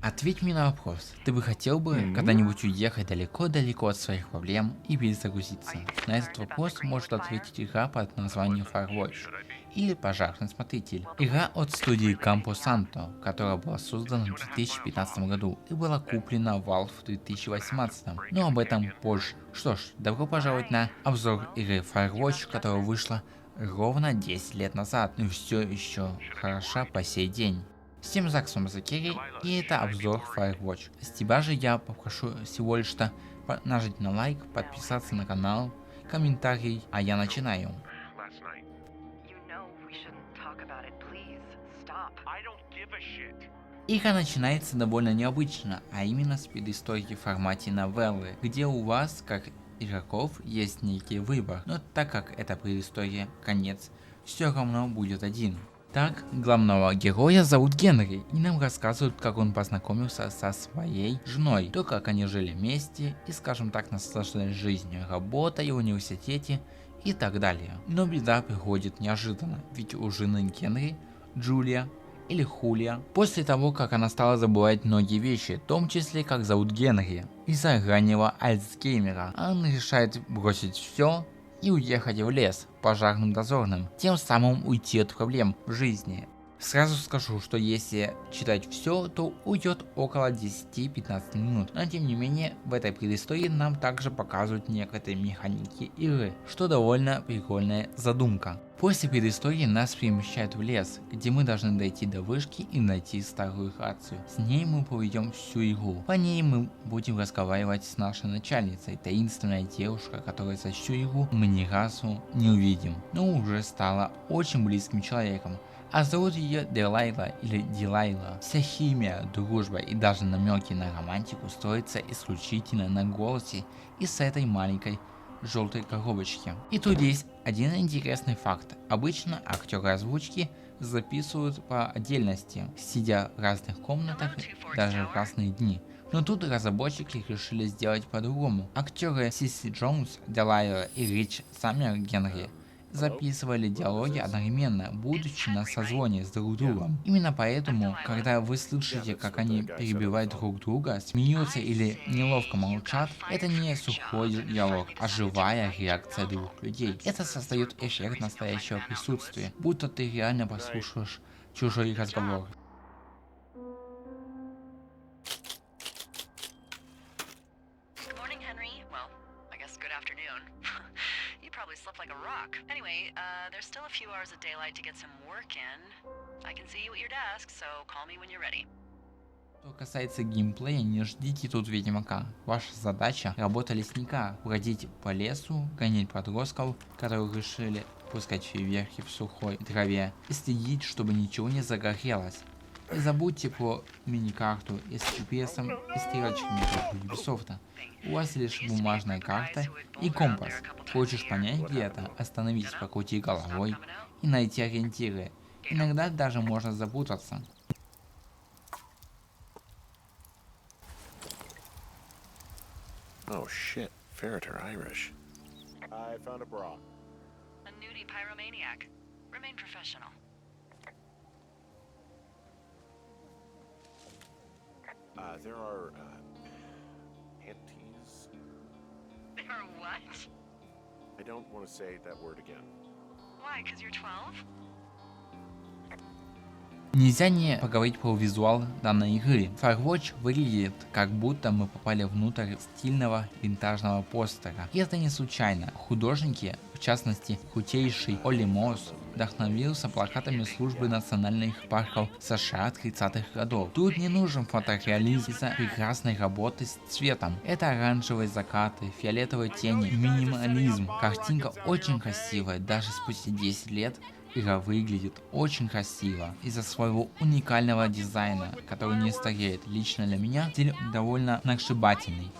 Ответь мне на вопрос. Ты бы хотел бы когда-нибудь уехать далеко-далеко от своих проблем и перезагрузиться? На этот вопрос может ответить игра под названием Firewatch или Пожарный смотритель. Игра от студии Campo Santo, которая была создана в 2015 году и была куплена Valve в 2018, но об этом позже. Что ж, добро пожаловать на обзор игры Firewatch, которая вышла ровно 10 лет назад, но все еще хороша по сей день. Всем зак, с вами Закери, и это обзор Firewatch. С тебя же я попрошу всего лишь нажать на лайк, подписаться на канал, комментарий, а я начинаю. Игра начинается довольно необычно, а именно с предыстории в формате новеллы, где у вас, как игроков, есть некий выбор, но так как это предыстория, конец, все равно будет один. Так, главного героя зовут Генри, и нам рассказывают, как он познакомился со своей женой, то как они жили вместе и, скажем так, наслаждались жизнью, работой в университете и так далее. Но беда приходит неожиданно, ведь у жены Генри, Джулия или Хулия, после того, как она стала забывать многие вещи, в том числе как зовут Генри, из-за раннего Альцгеймера, она решает бросить все и уехать в лес пожарным дозорным, тем самым уйти от проблем в жизни. Сразу скажу, что если читать все, то уйдет около 10-15 минут, но тем не менее в этой предыстории нам также показывают некоторые механики игры, что довольно прикольная задумка. После предыстории нас перемещают в лес, где мы должны дойти до вышки и найти старую рацию. С ней мы проведем всю игру. По ней мы будем разговаривать с нашей начальницей, таинственная девушка, которая за всю игру мы ни разу не увидим, но уже стала очень близким человеком. А зовут ее Делайла или Дилайла. Вся химия, дружба и даже намеки на романтику строятся исключительно на голосе и с этой маленькой желтой коробочки. И тут есть один интересный факт. Обычно актеры озвучки записывают по отдельности, сидя в разных комнатах, даже в разные дни. Но тут разработчики решили сделать по-другому. Актеры Сиси Джонс, Делайла и Рич Саммер Генри записывали диалоги одновременно, будучи на созвоне с друг другом. Именно поэтому, когда вы слышите, как они перебивают друг друга, смеются или неловко молчат, это не сухой диалог, а живая реакция двух людей. Это создает эффект настоящего присутствия, будто ты реально послушаешь чужой разговор. Slept like a rock. Anyway, there's still a few hours of daylight to get some work in. I can see you at your desk, so call me when you're ready. Что касается геймплея, не ждите тут Ведьмака. Ваша задача — работа лесника, бродить по лесу, гонять подростков, которые решили пускать фейерверки в сухой траве, и следить, чтобы ничего не загорелось. Не забудьте про мини-карту с GPS и стрелочками, как у Ubisoft. У вас лишь бумажная карта и компас. Хочешь понять, где это? Остановись, покрути головой и найти ориентиры. Иногда даже можно запутаться. Oh shit, Ferreter Irish. I found a bra. A nudie pyromaniac. Remain professional. There are, panties? There are what? I don't want to say that word again. Why, 'cause you're 12? Нельзя не поговорить про визуал данной игры. Firewatch выглядит, как будто мы попали внутрь стильного винтажного постера. И это не случайно. Художники, в частности крутейший Олли Мосс, вдохновился плакатами службы национальных парков США 30-х годов. Тут не нужен фотореализм из-за прекрасной работы с цветом. Это оранжевые закаты, фиолетовые тени, минимализм. Картинка очень красивая, даже спустя 10 лет. Игра выглядит очень красиво из-за своего уникального дизайна, который не стареет. Лично для меня стиль довольно сногсшибательный.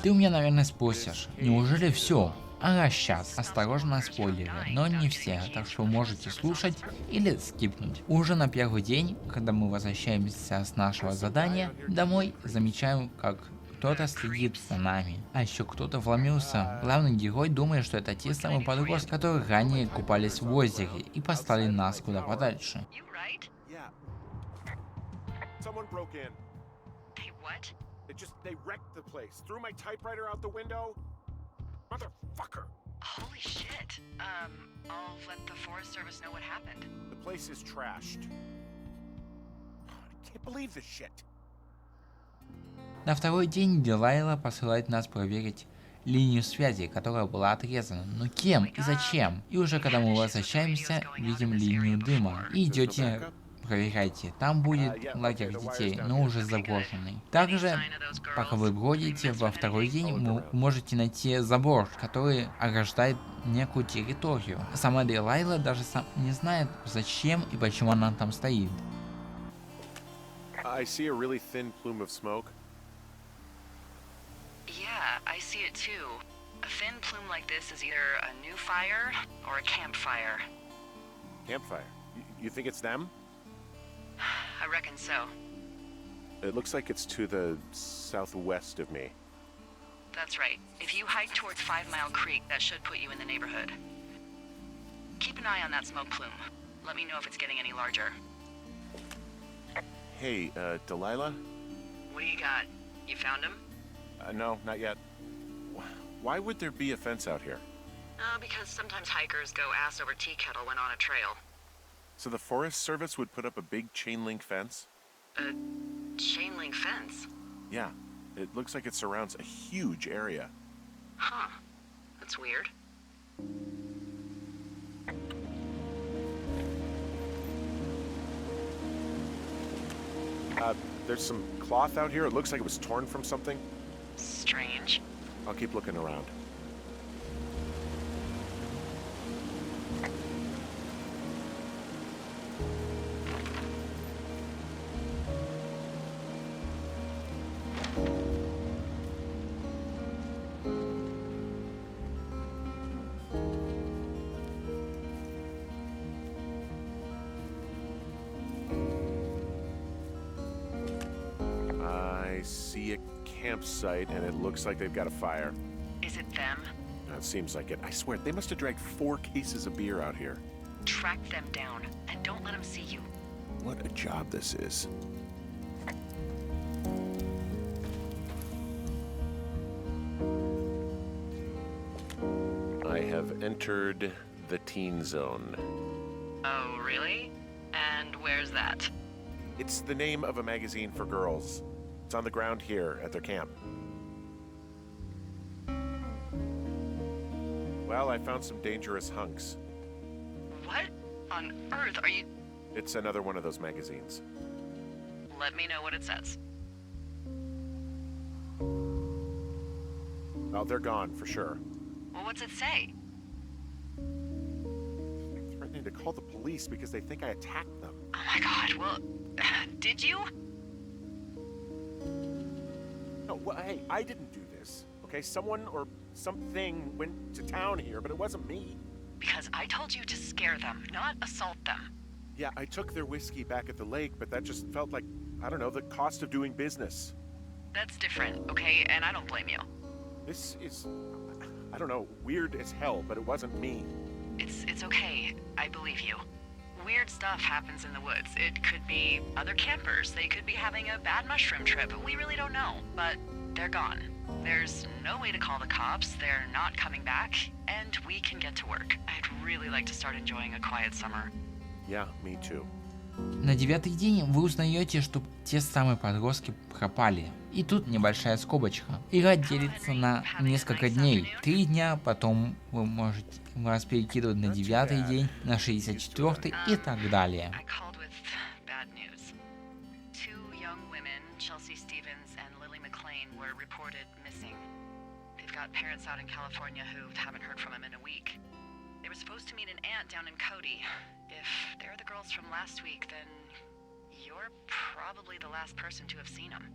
Ты у меня, наверное, спросишь, неужели все? Ага, сейчас, осторожно спойлеры, но не все, так что можете слушать или скипнуть. Уже на первый день, когда мы возвращаемся с нашего задания домой, замечаем, как кто-то следит за нами, а еще кто-то вломился. Главный герой думает, что это те самые подростки, которые ранее купались в озере и послали нас куда подальше. You right? Yeah. Someone broke in. Hey, what? They wrecked the place. Threw my typewriter out the window. Motherfucker. Holy shit. I'll let the Forest Service know what happened. The place is trashed. I can't believe this shit. На второй день Делайла посылает нас проверить линию связи, которая была отрезана. Но кем и зачем? И уже когда мы возвращаемся, видим линию дыма. И идете, проверяйте. Там будет лагерь детей, но уже заброшенный. Также, пока вы бродите, во второй день вы можете найти забор, который ограждает некую территорию. Сама Делайла даже не знает, зачем и почему она там стоит. I see a really thin plume of smoke. Yeah, I see it too. A thin plume like this is either a new fire or a campfire. Campfire. You think it's them? I reckon so. It looks like it's to the southwest of me. That's right. If you hike towards 5 Mile Creek, that should put you in the neighborhood. Keep an eye on that smoke plume. Let me know if it's getting any larger. Hey, Delilah? What do you got? You found him? No, not yet. Why would there be a fence out here? Because sometimes hikers go ass over tea kettle when on a trail. So the Forest Service would put up a big chain link fence? A chain link fence? Yeah. It looks like it surrounds a huge area. Huh. That's weird. There's some cloth out here. It looks like it was torn from something. Strange. I'll keep looking around. I see a campsite, and it looks like they've got a fire. Is it them? It seems like it. I swear, they must have dragged 4 cases of beer out here. Track them down and don't let them see you. What a job this is. I have entered the teen zone. Oh, really? And where's that? It's the name of a magazine for girls. It's on the ground here at their camp. Well, I found some dangerous hunks. What on earth are you... It's another one of those magazines. Let me know what it says. Oh, they're gone for sure. Well, what's it say? They're threatening to call the police because they think I attacked them. Oh my god, well, did you? No, well, hey, I didn't do this. Okay, someone or something went to town here, but it wasn't me. Because I told you to scare them, not assault them. Yeah, I took their whiskey back at the lake, but that just felt like, I don't know, the cost of doing business. That's different, okay? And I don't blame you. This is, I don't know, weird as hell, but it wasn't me. It's okay. I believe you. Weird stuff happens in the woods. It could be other campers. They could be having a bad mushroom trip. We really don't know. But they're gone. There's no way to call the cops. They're not coming back. And we can get to work. I'd really like to start enjoying a quiet summer. Yeah, me too. На 9-й день вы узнаете, что те самые подростки пропали. И тут небольшая скобочка. Игра делится на несколько дней. 3 дня, потом вы можете вас перекидывать на 9-й день, на 64-й и так далее. I called with bad news. 2 young women, Chelsea Stevens and Lily McLean, were reported missing. They've got parents out in California who haven't heard from them in a week. They were supposed to meet an aunt down in Cody. If they're the girls from last week, then you're probably the last person to have seen them.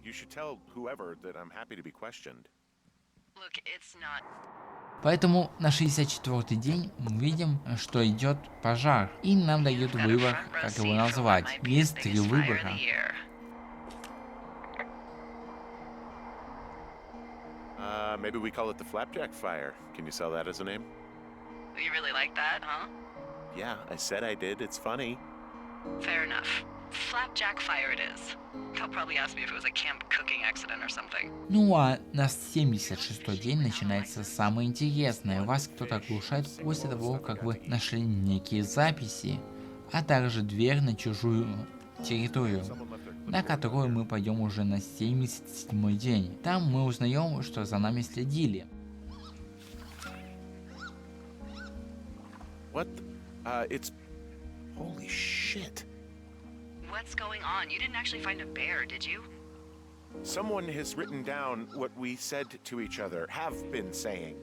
You should tell whoever that I'm happy to be questioned. Look, it's not. Поэтому на 64-й день мы видим, что идет пожар, и нам дают You've got a выбор, front row как seat его for what назвать. might be the Есть 3 biggest fire of выбора. the year. Maybe we call it the Flapjack Fire. Can you sell that as a name? You really like that, huh? Yeah, I said I did. It's funny. Fair enough. Flapjack fire it is. They'll probably ask me if it was a camp cooking accident or something. Ну а на 76-й день начинается самое интересное. Вас кто-то оглушает после того, как вы нашли некие записи, а также дверь на чужую территорию, на которую мы пойдем уже на 77-й день. Там мы узнаем, что за нами следили. What? It's. Holy shit. What's going on? You didn't actually find a bear, did you? Someone has written down what we said to each other, have been saying.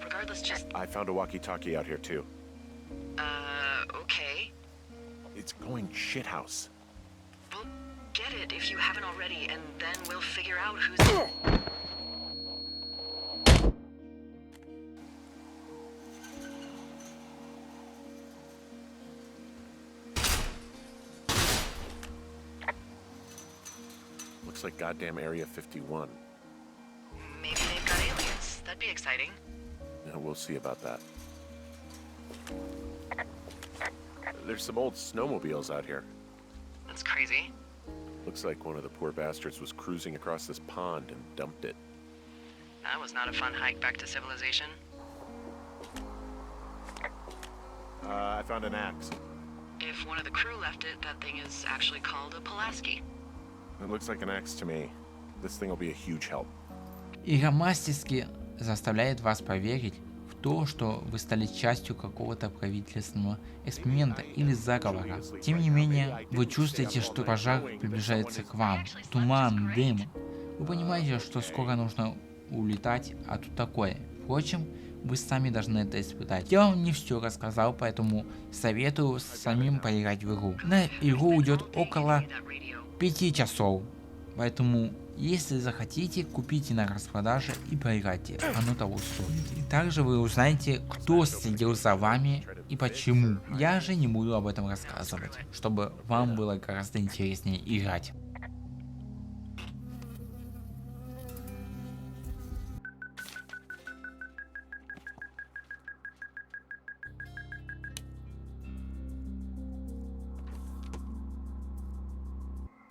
Regardless, just, I found a walkie-talkie out here too. okay. It's going shithouse. Well, get it if you haven't already, and then we'll figure out who's... Looks like goddamn Area 51. Maybe they've got aliens. That'd be exciting. Yeah, we'll see about that. There's some old snowmobiles out here. That's crazy. Looks like one of the poor bastards was cruising across this pond and dumped it. That was not a fun hike back to civilization. I found an axe. If one of the crew left it, that thing is actually called a Pulaski. It looks like an axe to me. This thing will be a huge help. Игра мастерски заставляет вас поверить в то, что вы стали частью какого-то правительственного эксперимента или заговора. Тем не менее, вы чувствуете, что пожар приближается к вам. Туман, дым. Вы понимаете, что скоро нужно улетать, а тут такое. Впрочем, вы сами должны это испытать. Я вам не все рассказал, поэтому советую самим поиграть в игру. На игру уйдет около 5 часов, поэтому если захотите, купите на распродаже и поиграйте, оно того стоит. Также вы узнаете, кто следил за вами и почему. Я же не буду об этом рассказывать, чтобы вам было гораздо интереснее играть.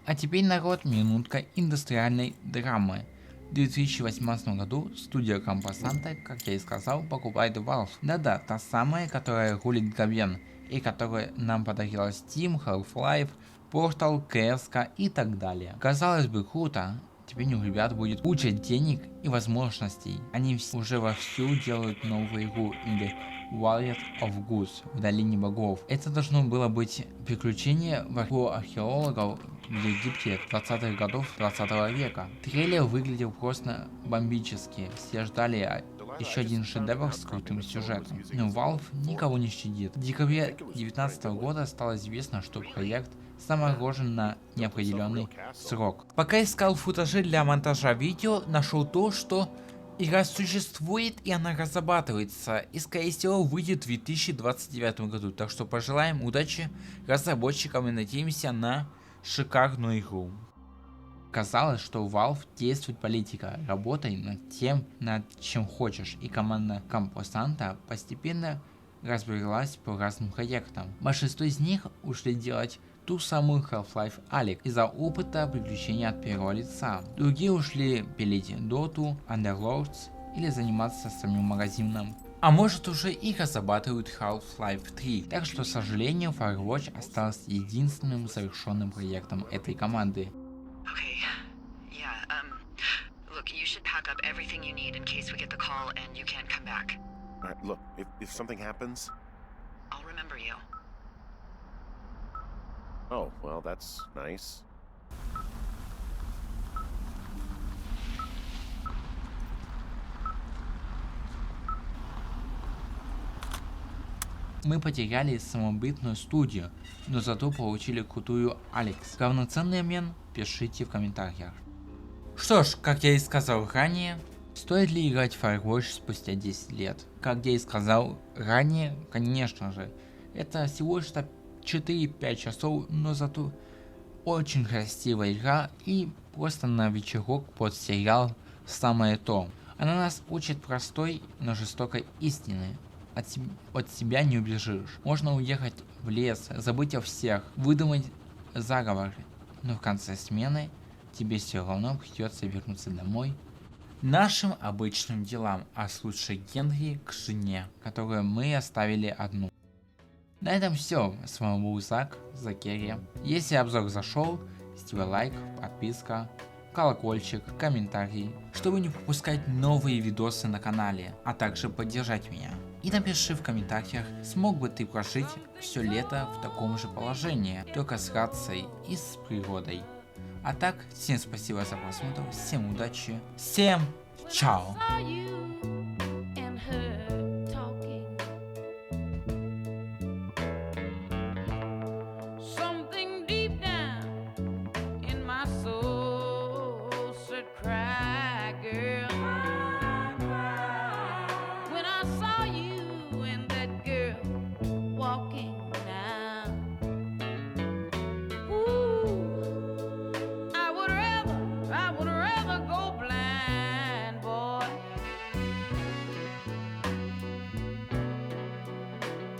А теперь, народ, минутка индустриальной драмы. В 2018 году студия Компасанта, как я и сказал, покупает Valve. Да-да, та самая, которая рулит говен, и которая нам подарила Steam, Half-Life, Portal, CS и так далее. Казалось бы, круто. Теперь у ребят будет куча денег и возможностей. Они уже вовсю делают новую игру In the Valley of Gods, в долине богов. Это должно было быть приключение археологов в Египте 20-х годов 20 века. Трейлер выглядел просто бомбически. Все ждали еще один шедевр с крутым сюжетом. Но Valve никого не щадит. В декабре 2019 года стало известно, что проект заморожен на неопределенный срок. Пока искал футажи для монтажа видео, нашел то, что игра существует и она разрабатывается, и скорее всего выйдет в 2029 году, так что пожелаем удачи разработчикам и надеемся на шикарную игру. Казалось, что у Valve действует политика: работай над тем, над чем хочешь, и команда Компасанта постепенно разбрелась по разным проектам. Большинство из них ушли делать ту самую Half-Life Alyx из-за опыта приключений от первого лица. Другие ушли пилить Dota, Underlords или заниматься самим магазином. А может уже и разрабатывают Half-Life 3. Так что, к сожалению, Firewatch остался единственным завершенным проектом этой команды. Okay. Yeah, look, you should pack up everything you need in case we get the call and you can't come back. Alright, look, if something happens. I'll remember you. Oh, well, that's nice. Мы потеряли самобытную студию, но зато получили крутую Алекс. Равноценный обмен? Пишите в комментариях. Что ж, как я и сказал ранее, стоит ли играть в Firewatch спустя 10 лет? Как я и сказал ранее, конечно же, это всего лишь 4-5 часов, но зато очень красивая игра и просто на вечерок под сериал самое то. Она нас учит простой, но жестокой истины. От себя не убежишь. Можно уехать в лес, забыть о всех, выдумать заговор, но в конце смены тебе все равно придется вернуться домой нашим обычным делам, а с лучшей Генри к жене, которую мы оставили одну. На этом все. С вами был Закерия. Если обзор зашел, ставь лайк, подписка, колокольчик, комментарий, чтобы не пропускать новые видосы на канале, а также поддержать меня. И напиши в комментариях, смог бы ты прожить все лето в таком же положении, только с рацией и с природой. А так, всем спасибо за просмотр, всем удачи, всем чао!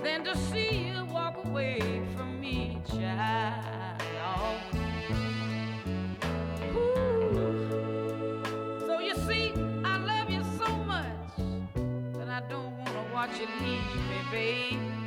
Than to see you walk away from me, child. Ooh. So you see, I love you so much that I don't want to watch you leave me, babe.